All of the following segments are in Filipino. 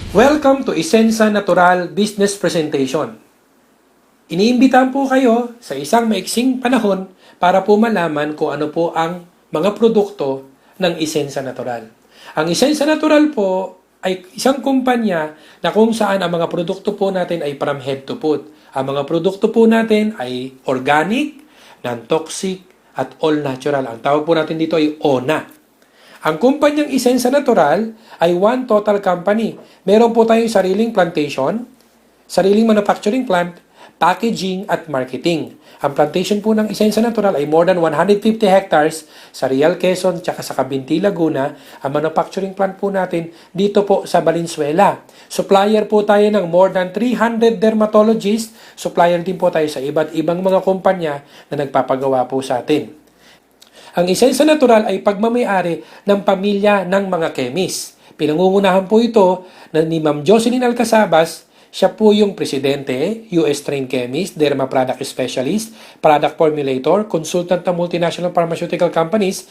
Welcome to Isensa Natural Business Presentation. Iniimbitahan po kayo sa isang maiksing panahon para po malaman kung ano po ang mga produkto ng Isensa Natural. Ang Isensa Natural po ay isang kumpanya na kung saan ang mga produkto po natin ay from head to foot. Ang mga produkto po natin ay organic, non-toxic, at all natural. Ang tawag po natin dito ay ONA. Ang kumpanyang Isensa Natural ay one total company. Meron po tayong sariling plantation, sariling manufacturing plant, packaging at marketing. Ang plantation po ng Isensa Natural ay more than 150 hectares sa Real Quezon tsaka sa Cabinti, Laguna. Ang manufacturing plant po natin dito po sa Valenzuela. Supplier po tayo ng more than 300 dermatologists. Supplier din po tayo sa iba't ibang mga kumpanya na nagpapagawa po sa atin. Ang Isensa Natural ay pagmamayari ng pamilya ng mga chemist. Pinangungunahan po ito ni Ma'am Jocelyn Alcazabas. Siya po yung presidente, US trained chemist, derma product specialist, product formulator, consultant ng multinational pharmaceutical companies.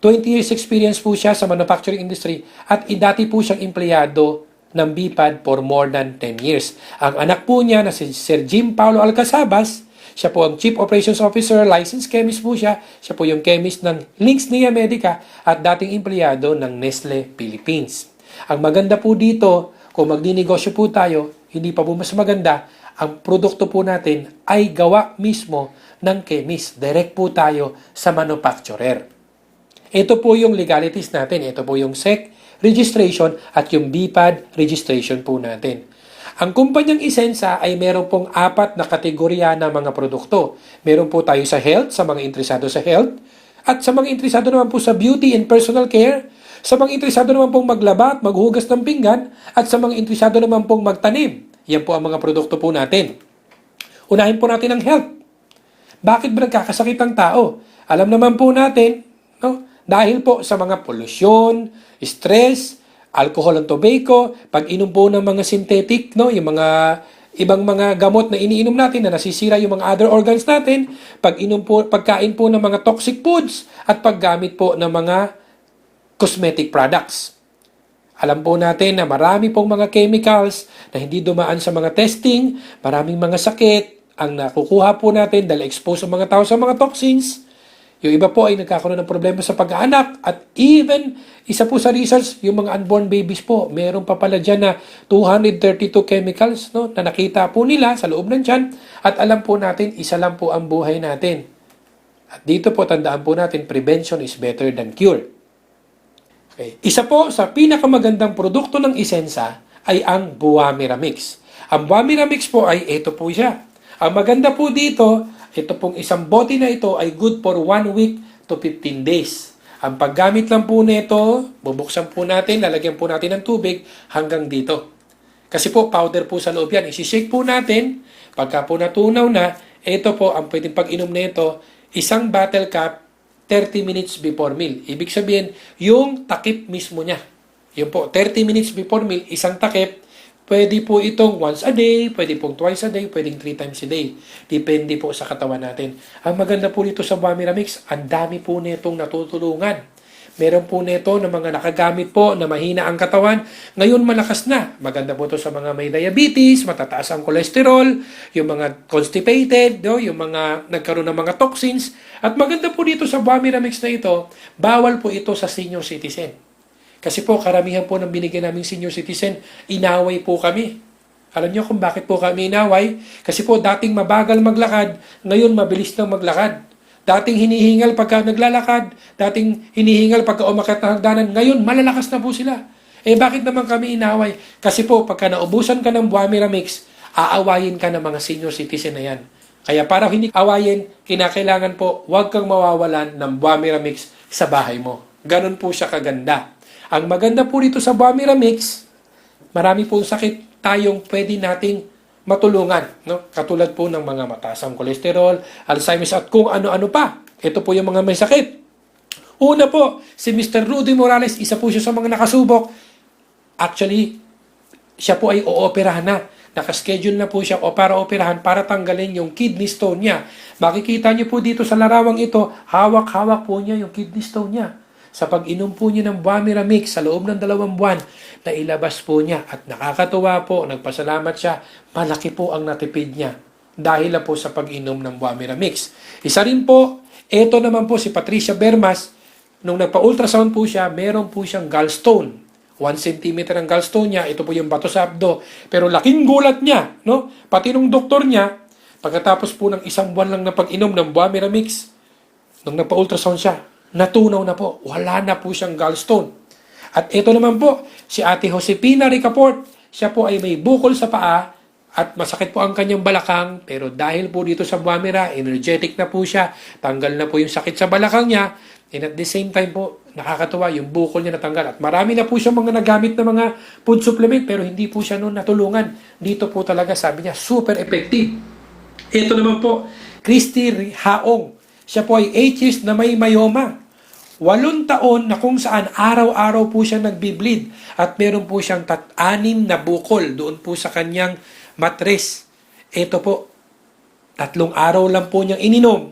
20 years experience po siya sa manufacturing industry at dati po siyang empleyado ng BPAD for more than 10 years. Ang anak po niya na si Sir Jim Paulo Alcazabas, siya po ang Chief Operations Officer, licensed chemist po siya. Siya po yung chemist ng Lynx Nia Medica at dating empleyado ng Nestle Philippines. Ang maganda po dito, kung magninegosyo po tayo, hindi pa po mas maganda, ang produkto po natin ay gawa mismo ng chemist. Direct po tayo sa manufacturer. Ito po yung legalities natin. Ito po yung SEC registration at yung BPAD registration po natin. Ang kumpanyang Isensa ay meron pong 4 na kategorya ng mga produkto. Meron po tayo sa health, sa mga interesado sa health, at sa mga interesado naman po sa beauty and personal care, sa mga interesado naman pong maglaba at maghugas ng pinggan, at sa mga interesado naman pong magtanim. Yan po ang mga produkto po natin. Unahin po natin ang health. Bakit ba nagkakasakit ang tao? Alam naman po natin, no? Dahil po sa mga polusyon, stress, alcohol and tobacco, pag-inom po ng mga synthetic, no, yung mga ibang mga gamot na iniinom natin na nasisira yung mga other organs natin, pagkain po ng mga toxic foods, at paggamit po ng mga cosmetic products. Alam po natin na marami pong mga chemicals na hindi dumaan sa mga testing, maraming mga sakit ang nakukuha po natin dahil expose ang mga tao sa mga toxins. Yung iba po ay nagkakaroon ng problema sa pag-aanak at even isa po sa research, yung mga unborn babies po, meron pa pala dyan na 232 chemicals, no, na nakita po nila sa loob ng tiyan at alam po natin, isa lang po ang buhay natin. At dito po tandaan po natin, prevention is better than cure. Okay. Isa po sa pinakamagandang produkto ng Isensa ay ang Buwamira Mix. Ang Buwamira Mix po ay ito po siya. Ang maganda po dito, ito pong isang bote na ito ay good for 1 week to 15 days. Ang paggamit lang po nito, bubuksan po natin, lalagyan po natin ng tubig hanggang dito. Kasi po powder po sa loob yan. Isi-shake po natin. Pagka po natunaw na, ito po ang pwedeng pag-inom nito, isang bottle cap 30 minutes before meal. Ibig sabihin, yung takip mismo niya. Yun po, 30 minutes before meal, isang takip. Pwede po itong once a day, pwede pong twice a day, pwedeng 3 times a day. Depende po sa katawan natin. Ang maganda po dito sa Buwamira Mix, ang dami po nitong natutulungan. Meron po nito na mga nakagamit po na mahina ang katawan. Ngayon malakas na. Maganda po ito sa mga may diabetes, matataas ang cholesterol, yung mga constipated, no? Yung mga nagkaroon ng mga toxins. At maganda po dito sa Buwamira Mix na ito, bawal po ito sa senior citizen. Kasi po, karamihan po ng binigyan naming senior citizen, inaway po kami. Alam niyo kung bakit po kami inaway? Kasi po, dating mabagal maglakad, ngayon mabilis nang maglakad. Dating hinihingal pagka naglalakad, dating hinihingal pagka umakyat ng hagdanan, ngayon malalakas na po sila. Eh bakit naman kami inaway? Kasi po, pagka naubusan ka ng Buwamira Mix, aawayin ka ng mga senior citizen na yan. Kaya para hindi awayin, kinakailangan po, huwag kang mawawalan ng Buwamira Mix sa bahay mo. Ganon po siya kaganda. Ang maganda po dito sa Buwamira Mix, marami pong sakit tayong pwede nating matulungan. No? Katulad po ng mga mataas ang kolesterol, Alzheimer's at kung ano-ano pa. Ito po yung mga may sakit. Una po, si Mr. Rudy Morales, isa po siya sa mga nakasubok. Actually, siya po ay ooperahan na. Nakaschedule na po siya para operahan para tanggalin yung kidney stone niya. Makikita niyo po dito sa larawang ito, hawak-hawak po niya yung kidney stone niya. sa pag-inom po niya ng Buamira Mix sa loob ng 2 buwan na ilabas po niya. At nakakatuwa po, nagpasalamat siya, malaki po ang natipid niya dahil na po sa pag-inom ng Buamira Mix. Isa rin po, ito naman po si Patricia Bermas, nung nagpa-ultrasound po siya, meron po siyang gallstone. 1 centimeter ang gallstone niya, ito po yung bato sa abdo. Pero laking gulat niya, no? Pati nung doktor niya, pagkatapos po ng 1 buwan lang na pag-inom ng Buamira Mix, nung nagpa-ultrasound siya, natunaw na po. Wala na po siyang gallstone. At ito naman po, si Ate Josepina Ricaport, siya po ay may bukol sa paa at masakit po ang kanyang balakang, pero dahil po dito sa Buamira, energetic na po siya, tanggal na po yung sakit sa balakang niya, and at the same time po, nakakatuwa, yung bukol niya natanggal. At marami na po siya mga nagamit na mga food supplement, pero hindi po siya noon natulungan. Dito po talaga, sabi niya, super effective. Ito naman po, Christy Haong. Siya po ay 8 years na may myoma. 8 taon na kung saan araw-araw po siya nagbi-bleed at meron po siyang 6 na bukol doon po sa kanyang matres. Ito po, 3 araw lang po niyang ininom.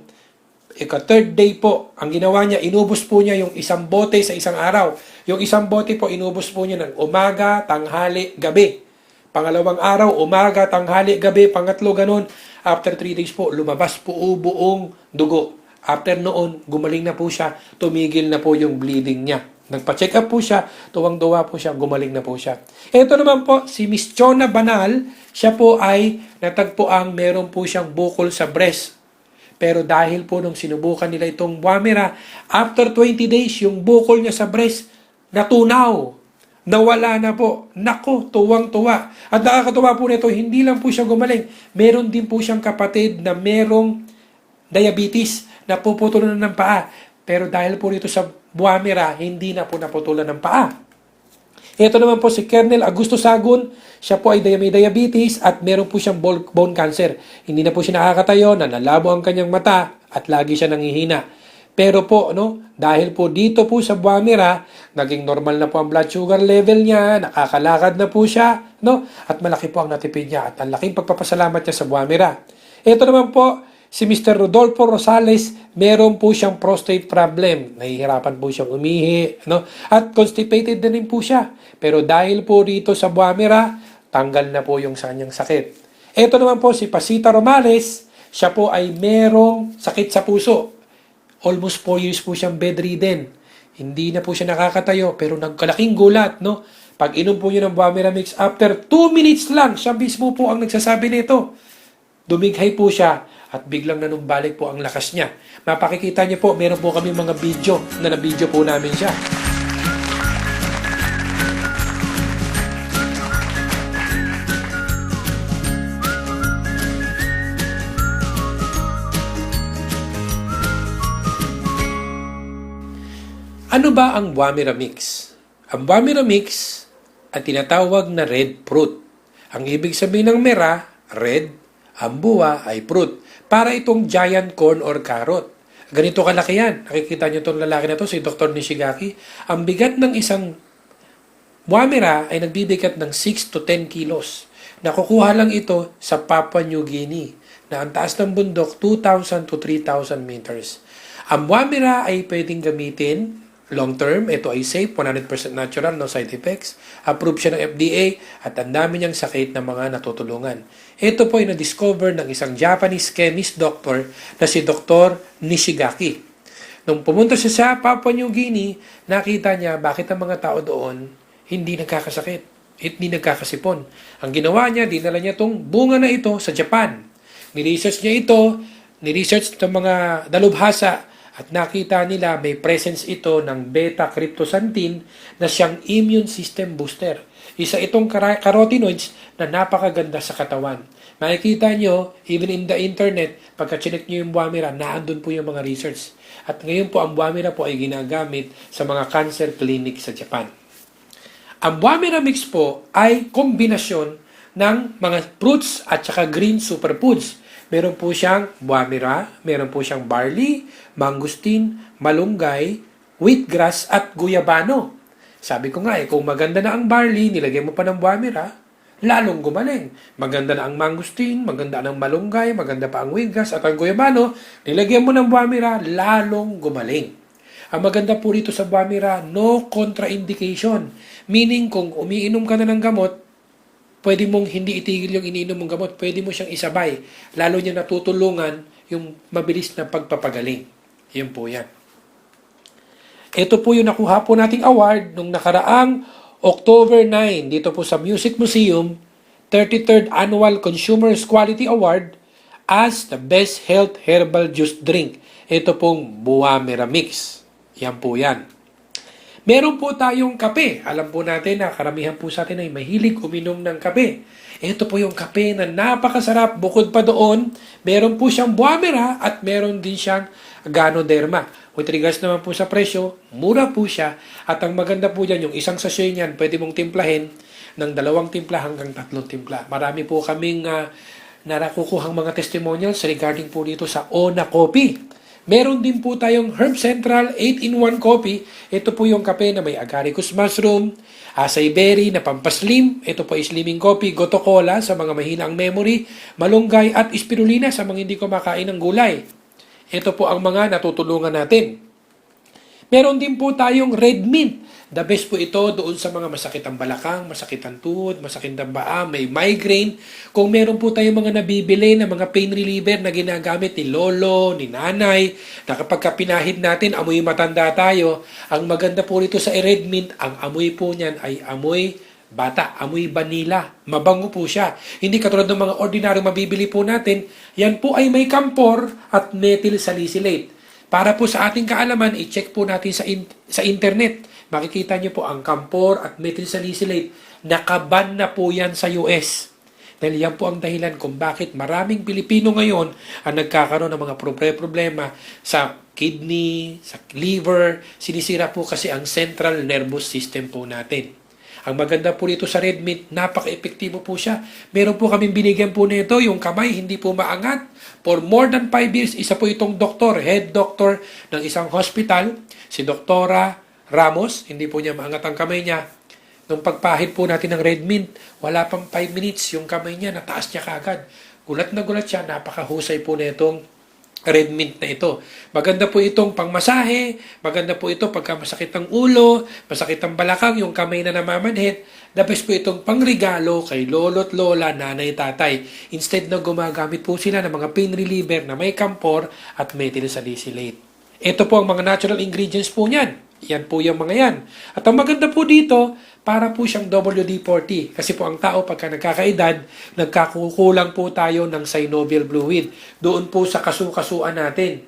Third day po, ang ginawa niya, inubos po niya yung 1 bote sa isang araw. Yung 1 bote po, inubos po niya ng umaga, tanghali, gabi. Pangalawang araw, umaga, tanghali, gabi. Pangatlo, ganun. After 3 days po, lumabas po buong dugo. After noon, gumaling na po siya, tumigil na po yung bleeding niya. Nagpa-check up po siya, tuwang-tuwa po siya, gumaling na po siya. Ito naman po, si Miss Chona Banal, siya po ay natagpuang meron po siyang bukol sa breast. Pero dahil po nung sinubukan nila itong Buamira, after 20 days, yung bukol niya sa breast, natunaw. Nawala na po. Nako, tuwang-tuwa. At nakakatuwa po nito, hindi lang po siya gumaling. Meron din po siyang kapatid na merong diabetes, napuputulan ng paa. Pero dahil po dito sa Buamira, hindi na po naputulan ng paa. Ito naman po si Colonel Augusto Sagun, siya po ay may diabetes at meron po siyang bone cancer. Hindi na po siya nakakatayo, nanalabo ang kanyang mata at lagi siya nangihina. Pero po, dahil po dito po sa Buamira, naging normal na po ang blood sugar level niya, nakakalakad na po siya, at malaki po ang natipid niya at ang laking pagpapasalamat niya sa Buamira. Ito naman po, si Mr. Rodolfo Rosales, meron po siyang prostate problem. Nahihirapan po siyang umihi, at constipated na rin po siya. Pero dahil po dito sa Buamira, tanggal na po yung kanyang sakit. Ito naman po si Pasita Romales, siya po ay merong sakit sa puso. Almost 4 years po siyang bedridden. Hindi na po siya nakakatayo, pero nagkalaking gulat, Pag inom po niyo ng Buamira Mix, after 2 minutes lang, siya mismo po ang nagsasabi nito. Dumighay po siya at biglang nanumbalik po ang lakas niya. Mapakikita niyo po, meron po kami mga video na na-video po namin siya. Ano ba ang Buamira Mix? Ang Buamira Mix ay tinatawag na red fruit. Ang ibig sabihin ng mera, red, ang buwa ay fruit. Para itong giant corn or carrot. Ganito kalaki yan. Nakikita niyo itong lalaki na to, si Dr. Nishigaki. Ang bigat ng isang Buamira ay nagbibigat ng 6 to 10 kilos. Nakukuha lang ito sa Papua New Guinea na ang taas ng bundok 2,000 to 3,000 meters. Ang Buamira ay pwedeng gamitin long term. Ito ay safe, 100% natural, no side effects. Approved siya ng FDA at ang dami niyang sakit na mga natutulungan. Ito po ay na-discover ng isang Japanese chemist doctor na si Dr. Nishigaki. Nung pumunta siya sa Papua New Guinea, nakita niya bakit ang mga tao doon hindi nagkakasakit, hindi nagkakasipon. Ang ginawa niya, dinala niya itong bunga na ito sa Japan. Ni-research niya ito, ni-research ng mga dalubhasa at nakita nila may presence ito ng beta-cryptosantine na siyang immune system booster. Isa itong carotenoids na napakaganda sa katawan. Makikita nyo, even in the internet, pagka chinek nyo yung Buamira, naandun po yung mga research. At ngayon po, ang Buamira po ay ginagamit sa mga cancer clinic sa Japan. Ang Buamira Mix po ay kombinasyon ng mga fruits at saka green superfoods. Meron po siyang Buamira, meron po siyang barley, mangustin, malunggay, wheatgrass at guyabano. Sabi ko nga kung maganda na ang barley, nilagay mo pa ng Buamira, lalong gumaling. Maganda na ang mangustin, maganda na ang malunggay, maganda pa ang wheatgrass at ang guyabano, nilagay mo ng Buamira, lalong gumaling. Ang maganda po dito sa Bumira, no contraindication. Meaning, kung umiinom ka na ng gamot, pwede mong hindi itigil yung iniinom mong gamot. Pwede mo siyang isabay. Lalo niya natutulungan yung mabilis na pagpapagaling. Yun po yan. Ito po yung nakuha po nating award nung nakaraang October 9 dito po sa Music Museum, 33rd Annual Consumers Quality Award as the Best Health Herbal Juice Drink. Ito pong Bumira Mix. Yan po yan. Meron po tayong kape. Alam po natin na karamihan po sa atin ay mahilig uminom ng kape. Ito po yung kape na napakasarap. Bukod pa doon, meron po siyang Bumira at meron din siyang Ganoderma. With regards naman po sa presyo, mura po siya. At ang maganda po dyan, yung isang sachet niyan, pwede mong timplahin ng 2 timpla hanggang 3 timpla. Marami po kaming narakukuhang mga testimonials regarding po dito sa Ona Coffee. Meron din po tayong Herb Central 8-in-1 coffee. Ito po yung kape na may agaricus mushroom, acai berry na pampaslim. Ito po ay slimming coffee, goto cola sa mga mahina ang memory, malunggay at spirulina sa mga hindi kumakain ng gulay. Ito po ang mga natutulungan natin. Meron din po tayong red mint. The best po ito doon sa mga masakit ang balakang, masakit ang tuhod, masakit ang paa, may migraine. Kung meron po tayong mga nabibili na mga pain reliever na ginagamit ni lolo, ni nanay, na kapag pinahid natin, amoy matanda tayo, ang maganda po rito sa red mint, ang amoy po niyan ay amoy bata, amoy vanilla. Mabango po siya. Hindi katulad ng mga ordinaryong mabibili po natin, yan po ay may camphor at methyl salicylate. Para po sa ating kaalaman, i-check po natin sa internet. Makikita nyo po ang camphor at methyl salicylate. Nakaban na po yan sa US. Dahil yan po ang dahilan kung bakit maraming Pilipino ngayon ang nagkakaroon ng mga problema sa kidney, sa liver. Sinisira po kasi ang central nervous system po natin. Ang maganda po dito sa red mint, napaka-epektibo po siya. Meron po kaming binigyan po nito, yung kamay hindi po maangat. For more than 5 years, isa po itong doktor, head doctor ng isang hospital, si Doktora Ramos, hindi po niya maangat ang kamay niya. Nung pagpahid po natin ng red mint, wala pang 5 minutes, yung kamay niya, nataas niya kaagad. Gulat na gulat siya, napakahusay po nitong red mint na ito. Maganda po itong pangmasahe, maganda po ito pagka masakit ang ulo, masakit ang balakang, yung kamay na namamanhid. The best po itong pangregalo kay lolo't lola, nanay, tatay. Instead na gumagamit po sila ng mga pain reliever na may camphor at methyl salicylate. Ito po ang mga natural ingredients po niyan. Yan po yung mga yan. At ang maganda po dito, para po siyang WD-40. Kasi po ang tao pagka nagkakaedad, nagkakukulang po tayo ng synovial fluid. Doon po sa kasukasuan natin.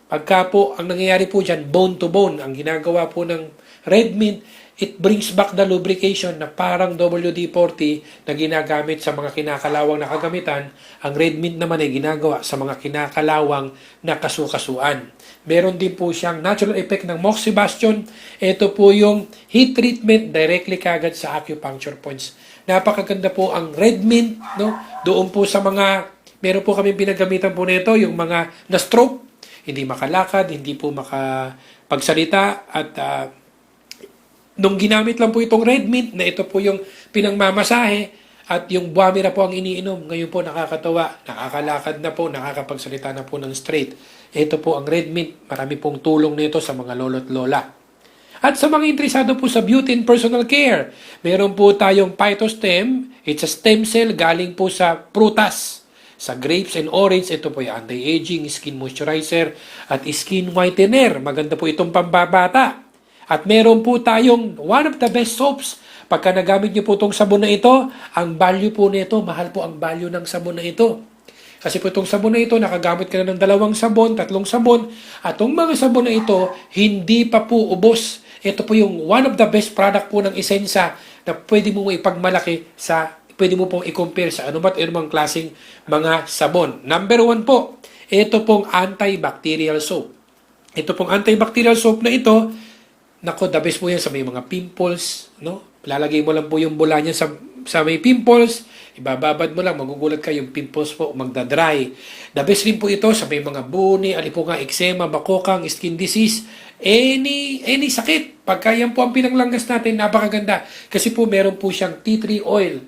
Pagka po, ang nangyayari po dyan, bone to bone. Ang ginagawa po ng red mint, it brings back the lubrication na parang WD-40 na ginagamit sa mga kinakalawang na kagamitan. Ang red mint naman ay ginagawa sa mga kinakalawang na kasukasuan. Meron din po siyang natural effect ng moxibustion. Ito po yung heat treatment directly kagad sa acupuncture points. Napakaganda po ang red mint, no? Doon po sa mga, meron po kami pinagamitan po nito, yung mga na-stroke, hindi makalakad, hindi po makapagsalita, at nung ginamit lang po itong red mint, na ito po yung pinangmamasahe, at yung Bumira po ang iniinom. Ngayon po nakakatawa, nakakalakad na po, nakakapagsalita na po ng straight. Ito po ang red mint. Marami pong tulong nito sa mga lolo't lola. At sa mga interesado po sa beauty and personal care, meron po tayong phytostem. It's a stem cell galing po sa prutas. Sa grapes and orange, ito po yung anti-aging, skin moisturizer, at skin whitener. Maganda po itong pambabata. At meron po tayong one of the best soaps. Pagka nagamit niyo po itong sabon na ito, ang value po nito, mahal po ang value ng sabon na ito. Kasi po itong sabon na ito, nakagamit ka na ng 2 sabon, 3 sabon, at itong mga sabon na ito, hindi pa po ubos. Ito po yung one of the best product po ng Essensa na pwede mo ipagmalaki pwede mo pong i-compare sa anumang klaseng mga sabon. Number 1 po, ito pong antibacterial soap. Ito pong antibacterial soap na ito, nako, the best po yan sa may mga pimples, no? Lalagay mo lang po yung bula niya sa may pimples, ibababad mo lang, magugulat ka, yung pimples po magdadry. The best rin po ito sa may mga buni, alipunga, eczema, bakokang, skin disease, any sakit. Pagka yan po ang pinanglanggas natin, napakaganda. Kasi po meron po siyang tea tree oil.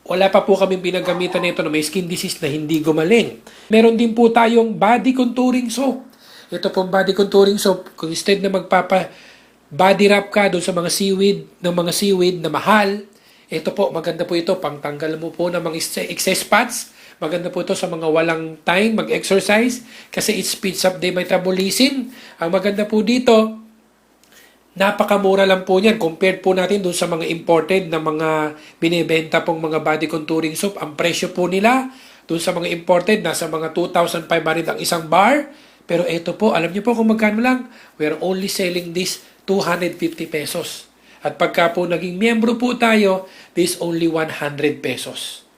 Wala pa po kaming pinagamitan nito na may skin disease na hindi gumaling. Meron din po tayong body contouring soap. Ito pong body contouring soap, kung instead na body wrap ka doon sa mga seaweed na mahal, ito po, maganda po ito, pangtanggal mo po ng mga excess fats. Maganda po ito sa mga walang time mag-exercise kasi it speeds up the metabolism. Ang maganda po dito, napakamura lang po niyan compared po natin doon sa mga imported na mga binibenta pong mga body contouring soap. Ang presyo po nila doon sa mga imported, nasa mga 2,500 ang isang bar. Pero ito po, alam niyo po kung magkano lang? We are only selling this 250 pesos. At pagka po naging miyembro po tayo, this only 100 pesos.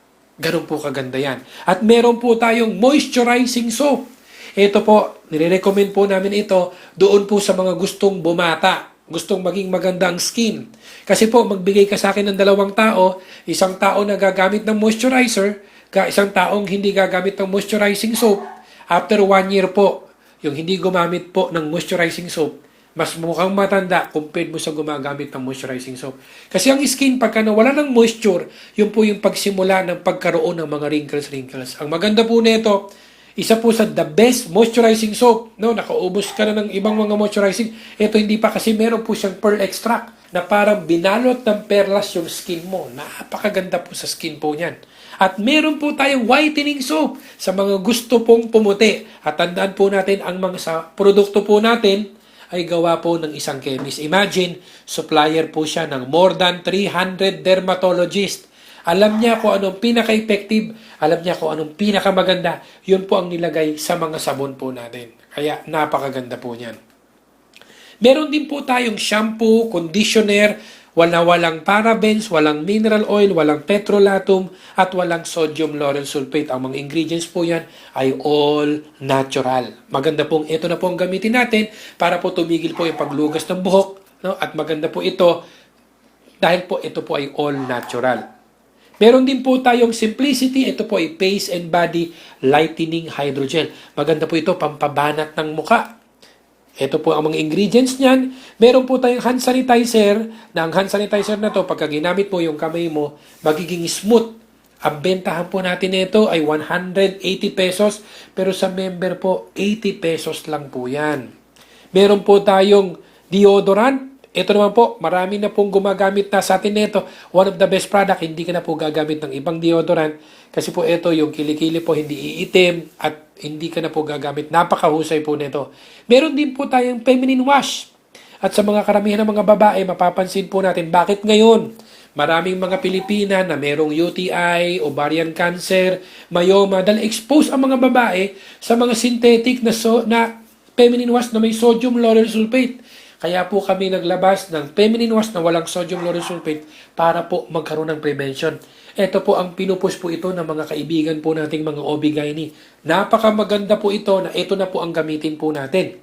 Ganun po kaganda yan. At meron po tayong moisturizing soap. Ito po, nire-recommend po namin ito doon po sa mga gustong bumata, gustong maging maganda ang skin. Kasi po, magbigay ka sa akin ng dalawang tao, isang tao na gagamit ng moisturizer, isang taong hindi gagamit ng moisturizing soap. After 1 year po, yung hindi gumamit po ng moisturizing soap, mas mukhang matanda compared mo sa gumagamit ng moisturizing soap. Kasi ang skin, pagka nawala ng moisture, yun po yung pagsimula ng pagkaroon ng mga wrinkles. Ang maganda po nito, isa po sa the best moisturizing soap. No, nakaubos ka na ng ibang mga moisturizing. Ito hindi pa kasi meron po siyang pearl extract na parang binalot ng perlas yung skin mo. Napakaganda po sa skin po niyan. At meron po tayong whitening soap sa mga gusto pong pumuti. At tandaan po natin ang mga sa produkto po natin ay gawa po ng isang chemist. Imagine, supplier po siya ng more than 300 dermatologists. Alam niya kung anong pinaka-effective, alam niya kung anong pinaka-maganda. Yun po ang nilagay sa mga sabon po natin. Kaya napakaganda po niyan. Meron din po tayong shampoo, conditioner, walang parabens, walang mineral oil, walang petrolatum, at walang sodium lauryl sulfate. Ang mga ingredients po yan ay all natural. Maganda pong ito na po ang gamitin natin para po tumigil po yung paglugas ng buhok. No? At maganda po ito dahil po ito po ay all natural. Meron din po tayong Simplicity. Ito po ay Face and Body Lightening Hydrogel. Maganda po ito, pampabanat ng muka. Ito po ang mga ingredients niyan. Meron po tayong hand sanitizer, na ang hand sanitizer na to, pagka ginamit mo yung kamay mo, magiging smooth. Ang bentahan po natin ito ay 180 pesos, pero sa member po, 80 pesos lang po yan. Meron po tayong deodorant. Ito naman po, marami na pong gumagamit na sa atin nito. One of the best product, hindi ka na po gagamit ng ibang deodorant. Kasi po ito, yung kilikili po hindi iitim at hindi ka na po gagamit. Napakahusay po nito. Meron din po tayong feminine wash. At sa mga karamihan ng mga babae, mapapansin po natin bakit ngayon maraming mga Pilipina na merong UTI, ovarian cancer, myoma, dahil expose ang mga babae sa mga synthetic na feminine wash na may sodium lauryl sulfate. Kaya po kami naglabas ng feminine wash na walang sodium lauryl sulfate para po magkaroon ng prevention. Ito po ang pinupush po ito ng mga kaibigan po nating mga OB-GYN. Napakamaganda po ito na ito na po ang gamitin po natin.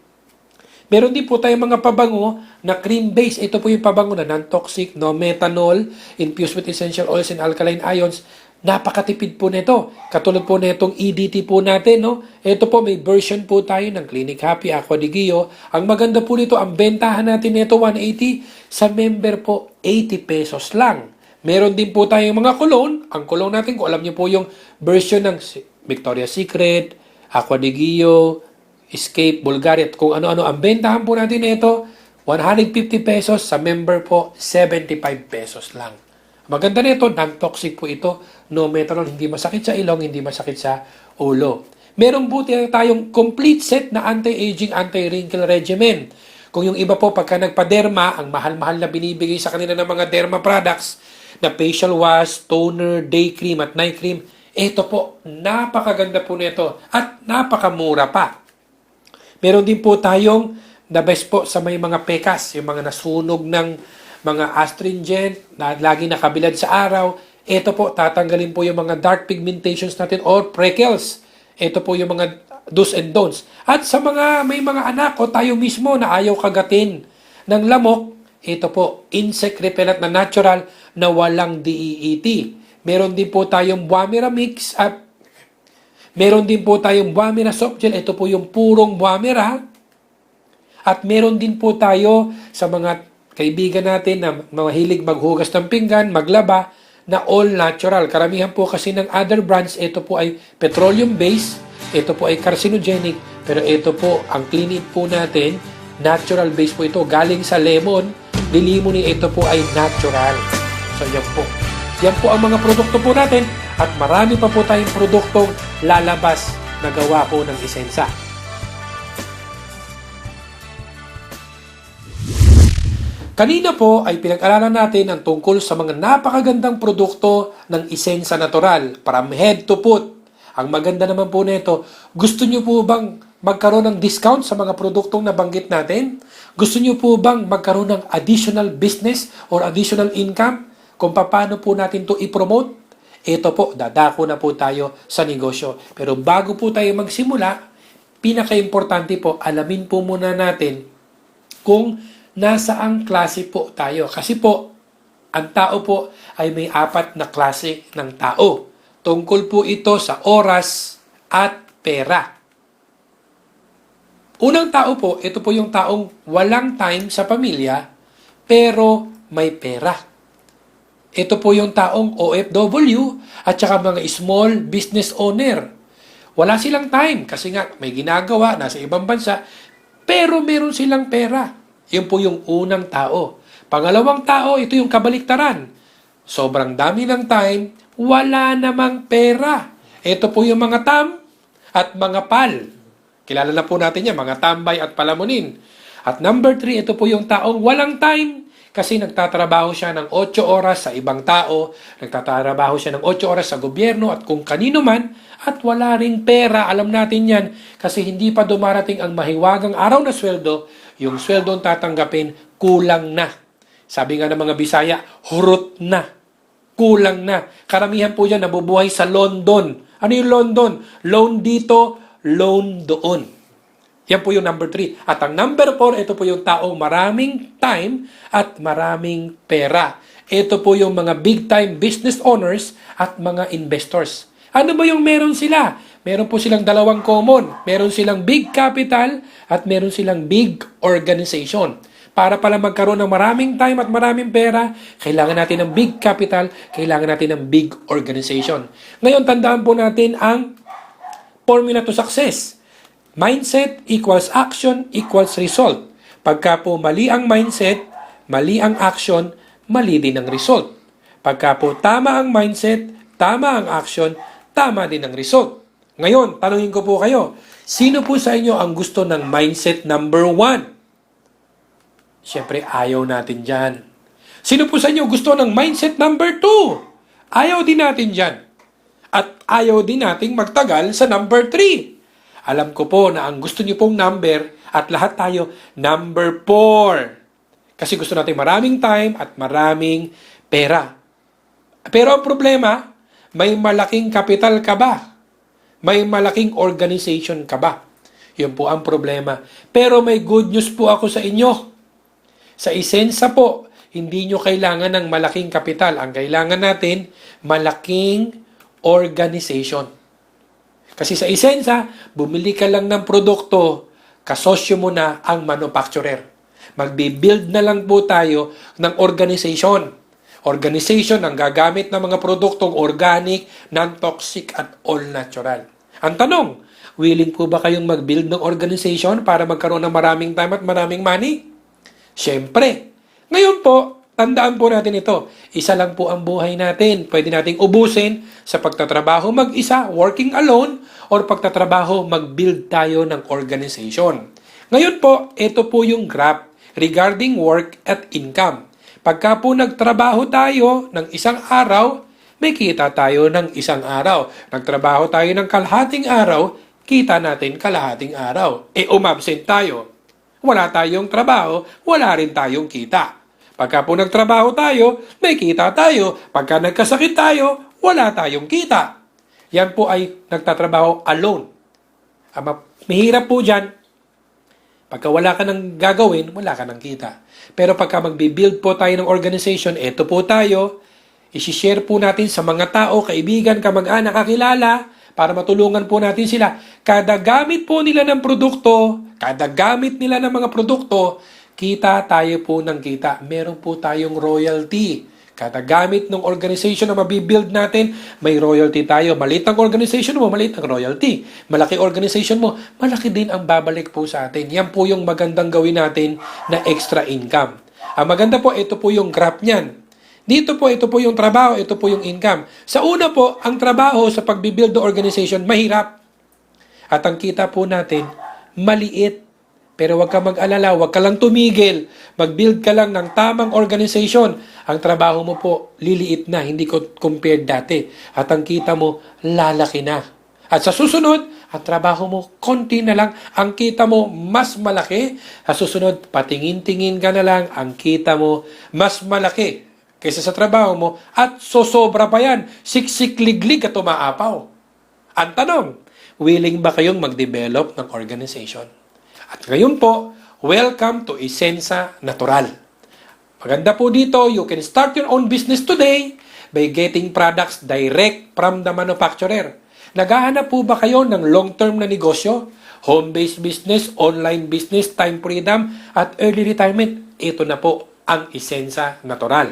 Meron din po tayong mga pabango na cream-based. Ito po yung pabango na non-toxic, no methanol, infused with essential oils and alkaline ions. Napakatipid po nito. Katulad po nitong EDT po natin, no? Ito po, may version po tayo ng Clinic Happy, Aqua di Gio. Ang maganda po nito, ang bentahan natin nito 180, sa member po 80 pesos lang. Meron din po tayong mga cologne. Ang cologne natin, kung alam niyo po yung version ng Victoria's Secret, Aqua di Gio, Escape, Bulgari, at kung ano-ano. Ang bentahan po natin nito 150 pesos, sa member po 75 pesos lang. Maganda nito, non-toxic po ito, no methanol, hindi masakit sa ilong, hindi masakit sa ulo. Meron po tayong complete set na anti-aging, anti-wrinkle regimen. Kung yung iba po, pagka nagpa-derma, ang mahal-mahal na binibigay sa kanila ng mga derma products, na facial wash, toner, day cream at night cream, ito po, napakaganda po nito at napakamura pa. Meron din po tayong the best po sa may mga pekas, yung mga nasunog ng mga astringent na lagi nakabilad sa araw. Ito po, tatanggalin po yung mga dark pigmentations natin or freckles. Ito po yung mga do's and don'ts. At sa mga may mga anak o tayo mismo na ayaw kagatin ng lamok, ito po, insect repellent na natural na walang DEET. Meron din po tayong Buamira mix at meron din po tayong Buamira soft gel. Ito po yung purong Buamira. At meron din po tayo sa mga kaibigan natin na mahilig maghugas ng pinggan, maglaba, na all natural. Karamihan po kasi ng other brands, ito po ay petroleum-based, ito po ay carcinogenic, Pero ito po, ang Clean It po natin, natural base po ito. Galing sa lemon, lilimoni ito po ay natural. So yan po. Yan po ang mga produkto po natin at marami pa po tayong produktong lalabas na gawa po ng Isensa. Kanina po ay pinag-aralan natin ang tungkol sa mga napakagandang produkto ng Isensa Natural from head to foot. Ang maganda naman po nito, gusto nyo po bang magkaroon ng discount sa mga produktong nabanggit natin? Gusto nyo po bang magkaroon ng additional business or additional income? Kung paano po natin to i-promote? Ito po, dadako na po tayo sa negosyo. Pero bago po tayo magsimula, pinaka-importante po, alamin po muna natin kung nasaang klase po tayo. Kasi po, ang tao po ay may 4 na klase ng tao. Tungkol po ito sa oras at pera. Unang tao po, ito po yung taong walang time sa pamilya, pero may pera. Ito po yung taong OFW at saka mga small business owner. Wala silang time kasi nga may ginagawa, nasa ibang bansa, pero meron silang pera. Yun po yung unang tao. Pangalawang tao, ito yung kabaliktaran. Sobrang dami ng time, wala namang pera. Ito po yung mga tam at mga pal. Kilala na po natin yan, mga tambay at palamunin. At number 3, ito po yung taong walang time kasi nagtatrabaho siya ng 8 oras sa ibang tao, nagtatrabaho siya ng 8 oras sa gobyerno at kung kanino man, at wala ring pera. Alam natin yan kasi hindi pa dumarating ang mahiwagang araw na sweldo, yung sweldo ang tatanggapin, kulang na. Sabi nga ng mga Bisaya, hurot na. Kulang na. Karamihan po dyan nabubuhay sa London. Ano yung London? Loan dito, loan doon. Yan po yung number 3. At ang number 4, ito po yung taong maraming time at maraming pera. Ito po yung mga big time business owners at mga investors. Ano ba yung meron sila? Meron po silang dalawang common. Meron silang big capital at meron silang big organization. Para pala magkaroon ng maraming time at maraming pera, kailangan natin ng big capital, kailangan natin ng big organization. Ngayon, tandaan po natin ang formula to success. Mindset equals action equals result. Pagka po mali ang mindset, mali ang action, mali din ang result. Pagka po tama ang mindset, tama ang action, tama din ang result. Ngayon, tanungin ko po kayo, sino po sa inyo ang gusto ng mindset number 1? Siyempre, ayaw natin dyan. Sino po sa inyo gusto ng mindset number 2? Ayaw din natin dyan. At ayaw din nating magtagal sa number 3. Alam ko po na ang gusto niyo pong number at lahat tayo number 4. Kasi gusto natin maraming time at maraming pera. Pero ang problema, may malaking kapital ka ba? May malaking organization ka ba? Yun po ang problema. Pero may good news po ako sa inyo. Sa Isensa po, hindi nyo kailangan ng malaking kapital. Ang kailangan natin, malaking organization. Kasi sa Isensa, bumili ka lang ng produkto, kasosyo mo na ang manufacturer. Magbi-build na lang po tayo ng organization. Organization ang gagamit ng mga produktong organic, non-toxic at all-natural. Ang tanong, willing po ba kayong mag-build ng organization para magkaroon ng maraming time at maraming money? Siyempre. Ngayon po, tandaan po natin ito. Isa lang po ang buhay natin. Pwede nating ubusin sa pagtatrabaho mag-isa, working alone, or pagtatrabaho mag-build tayo ng organization. Ngayon po, ito po yung graph regarding work at income. Pagka po nagtrabaho tayo ng isang araw, may kita tayo ng isang araw. Nagtrabaho tayo ng kalahating araw, kita natin kalahating araw. Umabsent tayo. Wala tayong trabaho, wala rin tayong kita. Pagka po nagtrabaho tayo, may kita tayo. Pagka nagkasakit tayo, wala tayong kita. Yan po ay nagtatrabaho alone. Mahirap po dyan. Pagka wala ka nang gagawin, wala ka nang kita. Pero pagka magbibuild po tayo ng organization, eto po tayo, isi-share po natin sa mga tao, kaibigan, kamag-anak, kakilala, para matulungan po natin sila. Kada gamit po nila ng produkto, kada gamit nila ng mga produkto, kita tayo po ng kita. Meron po tayong royalty. Kada gamit ng organization na mabibuild natin, may royalty tayo. Maliit ang organization mo, maliit ang royalty. Malaki organization mo, malaki din ang babalik po sa atin. Yan po yung magandang gawin natin na extra income. Ang maganda po, ito po yung graph niyan. Dito po, ito po yung trabaho, ito po yung income. Sa una po, ang trabaho sa pagbibuild ng organization, mahirap. At ang kita po natin, maliit. Pero huwag ka mag-alala, huwag ka lang tumigil. Mag-build ka lang ng tamang organization. Ang trabaho mo po, liliit na, hindi ko compared dati. At ang kita mo, lalaki na. At sa susunod, ang trabaho mo, konti na lang. Ang kita mo, mas malaki. Sa susunod, patingin-tingin ka na lang. Ang kita mo, mas malaki kaysa sa trabaho mo. At sosobra pa yan. Siksik-liglig at umaapaw. Ang tanong, willing ba kayong mag-develop ng organization? At ngayon po, welcome to Esensa Natural. Maganda po dito, you can start your own business today by getting products direct from the manufacturer. Naghahanap po ba kayo ng long-term na negosyo? Home-based business, online business, time freedom, at early retirement? Ito na po ang Esensa Natural.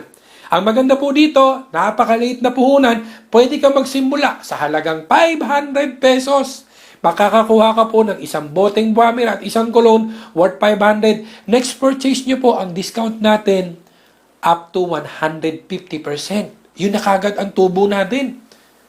Ang maganda po dito, napakaliit na puhunan, pwede ka magsimula sa halagang 500 pesos. Makakakuha ka po ng isang boteng buwamir at isang cologne worth 500. Next purchase nyo po, ang discount natin up to 150%. Yun na kagad ang tubo natin.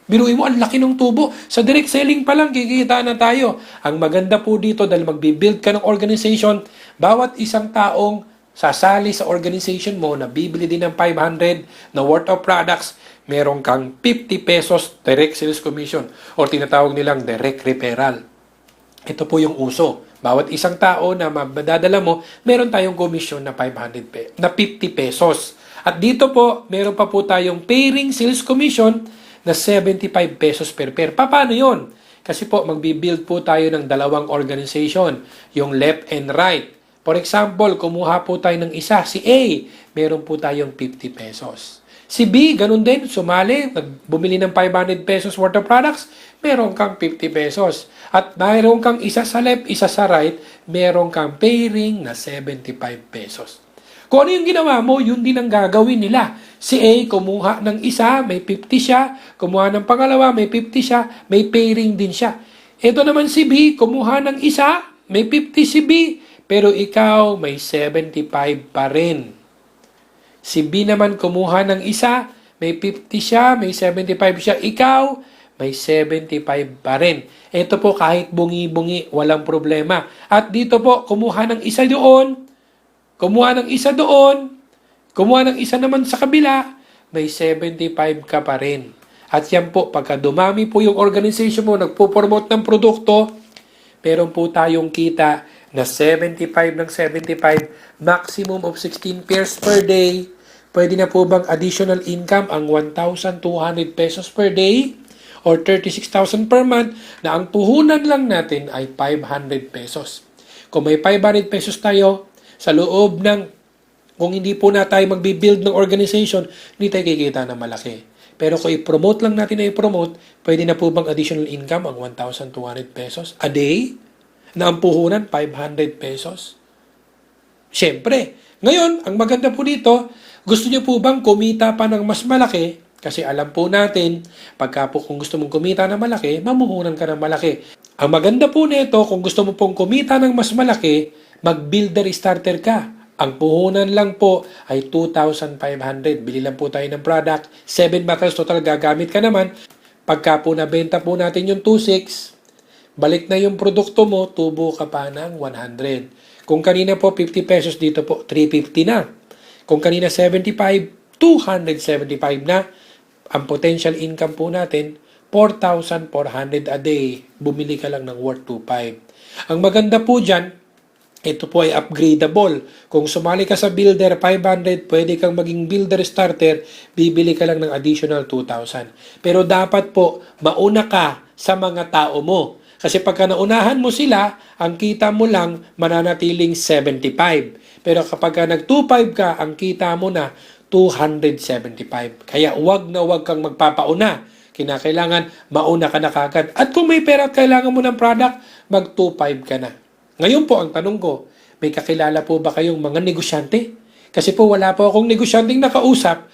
Biruin mo, ang laki ng tubo. Sa direct selling pa lang, kikita na tayo. Ang maganda po dito, dahil magbibuild ka ng organization, bawat isang taong sasali sa organization mo na bibili din ng 500 na worth of products, meron kang 50 pesos direct sales commission or tinatawag nilang direct referral. Ito po yung uso. Bawat isang tao na madadala mo, meron tayong commission na 50 pesos. At dito po, meron pa po tayong pairing sales commission na 75 pesos per pair. Paano yun? Kasi po, magbibuild po tayo ng dalawang organization, yung left and right. For example, kumuha po tayo ng isa, si A, meron po tayong 50 pesos. Si B, ganun din, sumali, bumili ng 500 pesos worth of products, meron kang 50 pesos. At mayroon kang isa sa left, isa sa right, meron kang pairing na 75 pesos. Kung ano yung ginawa mo, yun din ang gagawin nila. Si A, kumuha ng isa, may 50 siya. Kumuha ng pangalawa, may 50 siya. May pairing din siya. Ito naman si B, kumuha ng isa, may 50 si B. Pero ikaw, may 75 pa rin. Si B naman kumuha ng isa, may 50 siya, may 75 siya. Ikaw, may 75 pa rin. Ito po kahit bungi-bungi, walang problema. At dito po, kumuha ng isa doon, kumuha ng isa doon, kumuha ng isa naman sa kabila, may 75 ka pa rin. At yan po, pagka dumami po yung organization mo, nagpo-promote ng produkto, meron po tayong kita na 75 ng 75, maximum of 16 pairs per day. Pwede na po bang additional income ang 1,200 pesos per day or 36,000 per month na ang puhunan lang natin ay 500 pesos. Kung may 500 pesos tayo, sa loob ng, kung hindi po na tayo magbibuild ng organization, hindi tayo kikita na malaki. Pero kung i-promote lang natin na i-promote, pwede na po bang additional income ang 1,200 pesos a day? Na ang puhunan, 500 pesos. Siyempre, ngayon, ang maganda po dito, gusto niyo po bang kumita pa ng mas malaki? Kasi alam po natin, pagka po kung gusto mong kumita ng malaki, mamuhunan ka ng malaki. Ang maganda po nito, kung gusto mo pong kumita ng mas malaki, mag-builder starter ka. Ang puhunan lang po ay 2,500. Bili lang po tayo ng product. 7 bottles total gagamit ka naman. Pagka po nabenta po natin yung 2,600, balik na yung produkto mo, tubo ka pa ng 100. Kung kanina po 50 pesos, dito po 350 na. Kung kanina 75, 275 na. Ang potential income po natin, 4,400 a day. Bumili ka lang ng worth 2,500. Ang maganda po dyan, ito po ay upgradable. Kung sumali ka sa builder 500, pwede kang maging builder starter, bibili ka lang ng additional 2,000. Pero dapat po, mauna ka sa mga tao mo. Kasi pagka naunahan mo sila, ang kita mo lang mananatiling 75. Pero kapag nag-25 ka, ang kita mo na 275. Kaya wag na wag kang magpapauna. Kinakailangan mauna ka na kagad. At kung may pera at kailangan mo ng product, mag-25 ka na. Ngayon po, ang tanong ko, may kakilala po ba kayong mga negosyante? Kasi po wala po akong negosyanteng nakausap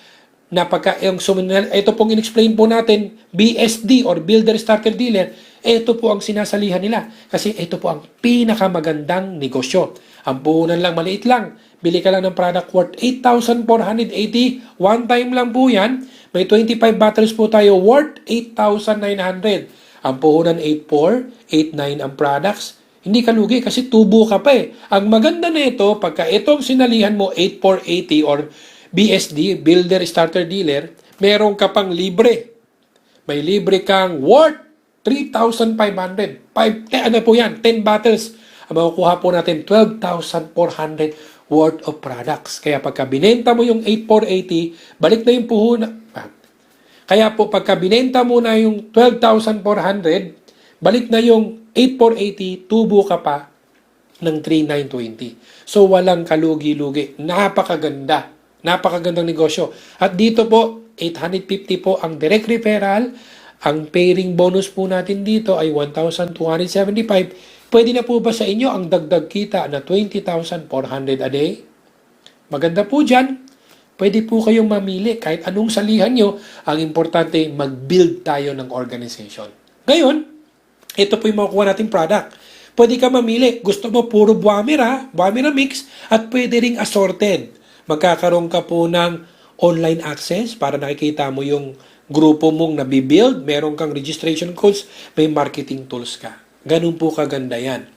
na pagka ito pong in-explain po natin, BSD or Builder Starter Dealer, ito po ang sinasalihan nila. Kasi ito po ang pinakamagandang negosyo. Ang puhunan lang, maliit lang. Bili ka lang ng product worth 8,480. One time lang po yan. May 25 batteries po tayo worth 8,900. Ang puhunan 8,400, 8,900 ang products. Hindi ka lugi kasi tubo ka pa eh. Ang maganda nito, pagka itong sinalihan mo 8,480 or BSD, Builder Starter Dealer, meron ka pang libre. May libre kang worth 3,500. Ano po yan? 10 bottles. Ang makukuha po natin, 12,400 worth of products. Kaya pagka binenta mo yung 8,480, balik na yung puhunan. Kaya po pagka binenta mo na yung 12,400, balik na yung 8,480, tubo ka pa ng 3,920. So walang kalugi-lugi. Napakaganda. Napakagandang negosyo. At dito po, 850 po ang direct referral. Ang pairing bonus po natin dito ay 1,275. Pwede na po ba sa inyo ang dagdag kita na 20,400 a day? Maganda po dyan. Pwede po kayong mamili kahit anong salihan nyo. Ang importante, mag-build tayo ng organization. Ngayon, ito po yung makukuha nating product. Pwede ka mamili. Gusto mo puro Buamira mix, at pwede ring assorted. Magkakaroon ka po ng online access para nakikita mo yung grupo mong nabibuild, meron kang registration codes, may marketing tools ka. Ganun po kaganda yan.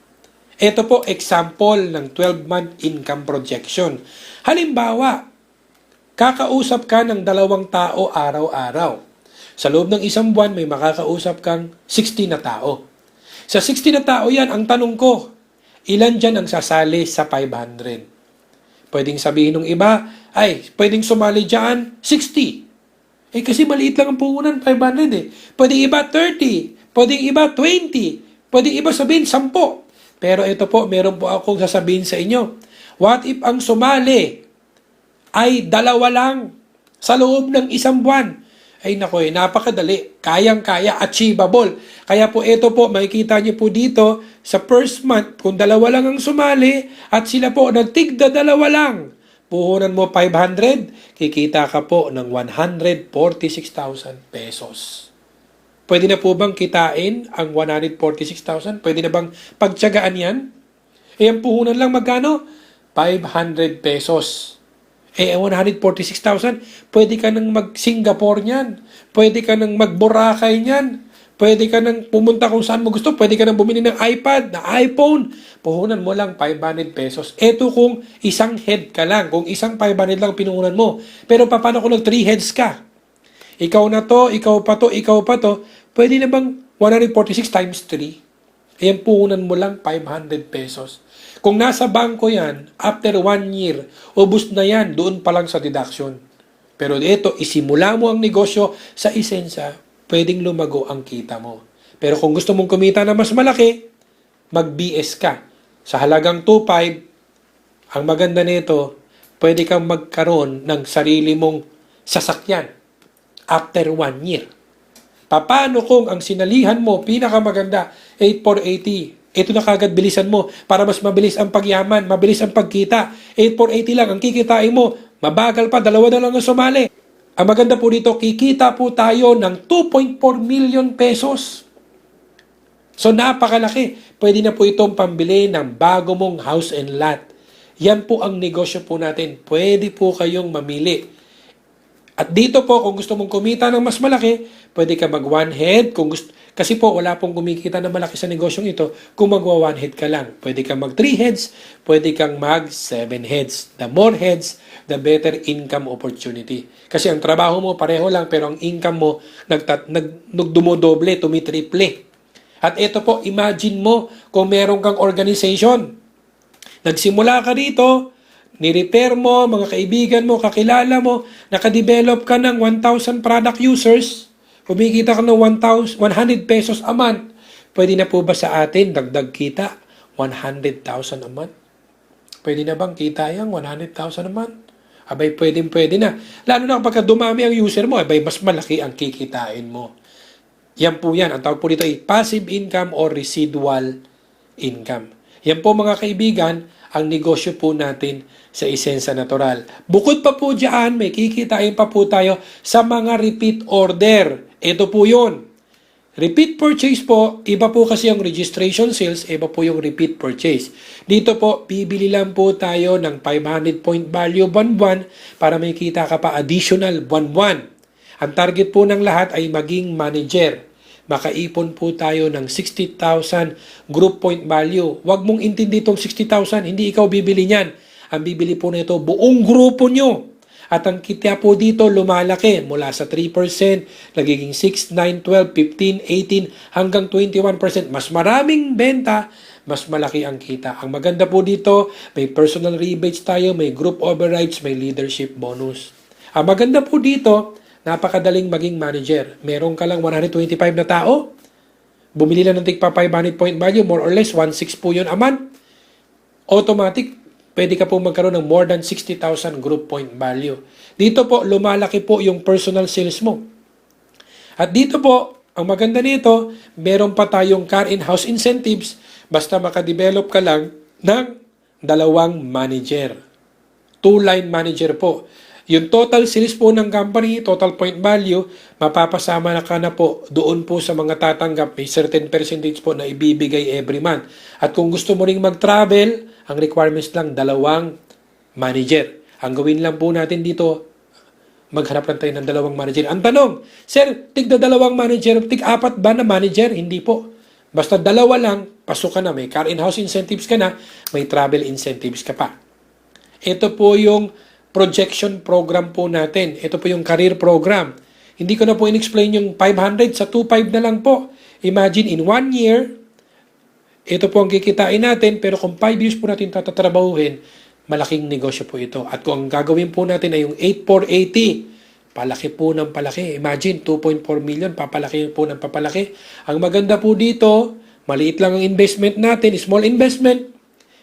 Ito po example ng 12-month income projection. Halimbawa, kakausap ka ng 2 tao araw-araw. Sa loob ng isang buwan, may makakausap kang 60 na tao. Sa 60 na tao yan, ang tanong ko, ilan dyan ang sasali sa 500? Pwedeng sabihin ng iba, ay, pwedeng sumali dyan, 60. Kasi maliit lang ang puhunan, 500 eh. Pwedeng iba 30, pwedeng iba 20, pwedeng iba sabihin 10. Pero ito po, meron po akong sasabihin sa inyo. What if ang sumali ay 2 lang sa loob ng isang buwan? Ay nako napakadali. Kayang-kaya, achievable. Kaya po ito po, makikita niyo po dito sa first month, kung 2 lang ang sumali at sila po nagtigda 2 lang. Puhunan mo 500, kikita ka po ng 146,000 pesos. Pwede na po bang kitain ang 146,000? Pwede na bang pagtiyagaan yan? Ang puhunan lang magkano? 500 pesos. 146,000, pwede ka nang mag-Singapore niyan. Pwede ka nang mag-Boracay niyan. Pwede ka nang pumunta kung saan mo gusto. Pwede ka nang bumili ng iPad, na iPhone. Puhunan mo lang 500 pesos. Ito kung isang head ka lang. Kung isang 500 lang pinuhunan mo. Pero paano kung 3 heads ka? Ikaw na to, ikaw pa to, ikaw pa to. Pwede na bang 146 times 3? Ayan, puhunan mo lang 500 pesos. Kung nasa bangko yan, after 1 year, ubos na yan, doon pa lang sa deduction. Pero ito, isimula mo ang negosyo sa isensya, pwedeng lumago ang kita mo. Pero kung gusto mong kumita na mas malaki, mag-BS ka. Sa halagang 2,500, ang maganda nito, pwede kang magkaroon ng sarili mong sasakyan after 1 year. Paano kung ang sinalihan mo, pinakamaganda, 8,480, ito na kagad bilisan mo para mas mabilis ang pagyaman, mabilis ang pagkita. 8,480 lang ang kikitain mo. Mabagal pa, 2 na lang ang sumali. Ang maganda po dito, kikita po tayo ng 2.4 million pesos. So napakalaki. Pwede na po itong pambili ng bago mong house and lot. Yan po ang negosyo po natin. Pwede po kayong mamili. At dito po, kung gusto mong kumita ng mas malaki, pwede ka mag 1 head. Kasi po, wala pong kumikita na malaki sa negosyong ito kung magwa 1 head ka lang. Pwede kang mag 3 heads, pwede kang mag 7 heads. The more heads, the better income opportunity. Kasi ang trabaho mo pareho lang, pero ang income mo dumodoble, tumitriple. At ito po, imagine mo kung meron kang organization. Nagsimula ka dito, ni-repair mo, mga kaibigan mo, kakilala mo, nakadevelop ka ng 1,000 product users, kumikita ka ng 100 pesos a month, pwede na po ba sa atin dagdag kita 100,000 a month? Pwede na bang kita yan 100,000 a month? Abay, pwede na. Lalo na kapag dumami ang user mo, abay, mas malaki ang kikitain mo. Yan po yan. Ang tawag po dito ay passive income or residual income. Yan po mga kaibigan, ang negosyo po natin sa Isensa Natural. Bukod pa po dyan, may kikitain pa po tayo sa mga repeat order. Ito po yun. Repeat purchase po, iba po kasi yung registration sales, iba po yung repeat purchase. Dito po, bibili lang po tayo ng 500 point value buwan-buwan para may kita ka pa additional buwan-buwan. Ang target po ng lahat ay maging manager. Makaipon po tayo ng 60,000 group point value. Huwag mong intindi itong 60,000, hindi ikaw bibili niyan. Ang bibili po nito, buong grupo nyo. At ang kita po dito lumalaki mula sa 3%, nagiging 6, 9, 12, 15, 18, hanggang 21%. Mas maraming benta, mas malaki ang kita. Ang maganda po dito, may personal rebates tayo, may group overrides, may leadership bonus. Ang maganda po dito, napakadaling maging manager. Meron ka lang 125 na tao, bumili lang ng tigpa 500 point value, more or less 1.6 po yun a month. Automatic, pwede ka po magkaroon ng more than 60,000 group point value. Dito po, lumalaki po yung personal sales mo. At dito po, ang maganda nito, meron pa tayong car in-house incentives basta makadevelop ka lang ng 2 manager. 2-line manager po. Yung total sales po ng company, total point value, mapapasama na ka na po doon po sa mga tatanggap. May certain percentage po na ibibigay every month. At kung gusto mo ring mag-travel, ang requirements lang 2 manager. Ang gawin lang po natin dito, maghanap lang tayo ng 2 manager. Ang tanong, sir, tig-2 manager, tig-4 ba na manager? Hindi po. Basta 2 lang, pasok ka na. May car in-house incentives ka na, may travel incentives ka pa. Ito po yung projection program po natin. Ito po yung career program. Hindi ko na po in-explain yung 500 sa 2.5 na lang po. Imagine in 1 year, ito po ang kikitain natin, pero kung 5 years po natin tatatrabahuhin, malaking negosyo po ito. At kung ang gagawin po natin ay yung 8,480, palaki po ng palaki. Imagine, 2.4 million, papalaki po ng papalaki. Ang maganda po dito, maliit lang ang investment natin, small investment,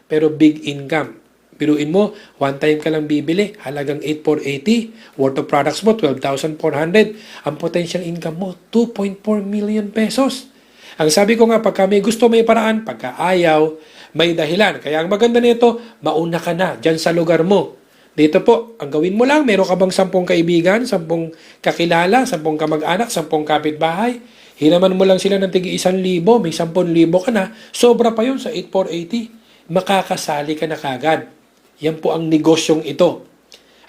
pero big income. Biruin mo, one time ka lang bibili, halagang 8,480, worth of products mo, 12,400. Ang potential income mo, 2.4 million pesos. Ang sabi ko nga, pagka may gusto, may paraan. Pagka ayaw, may dahilan. Kaya ang maganda nito, mauna ka na dyan sa lugar mo. Dito po, ang gawin mo lang, meron ka bang 10 kaibigan, 10 kakilala, 10 kamag-anak, 10 kapitbahay. Hinaman mo lang sila ng tigi 1,000, may 10,000 ka na. Sobra pa yun sa 8,480. Makakasali ka na kagad. Yan po ang negosyong ito.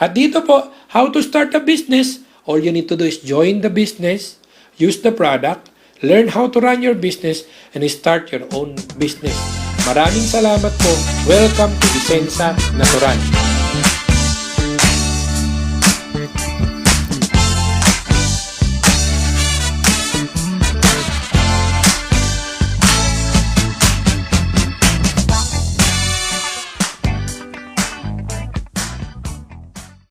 At dito po, how to start a business. All you need to do is join the business, use the product, learn how to run your business, and start your own business. Maraming salamat po. Welcome to Isensa Natural.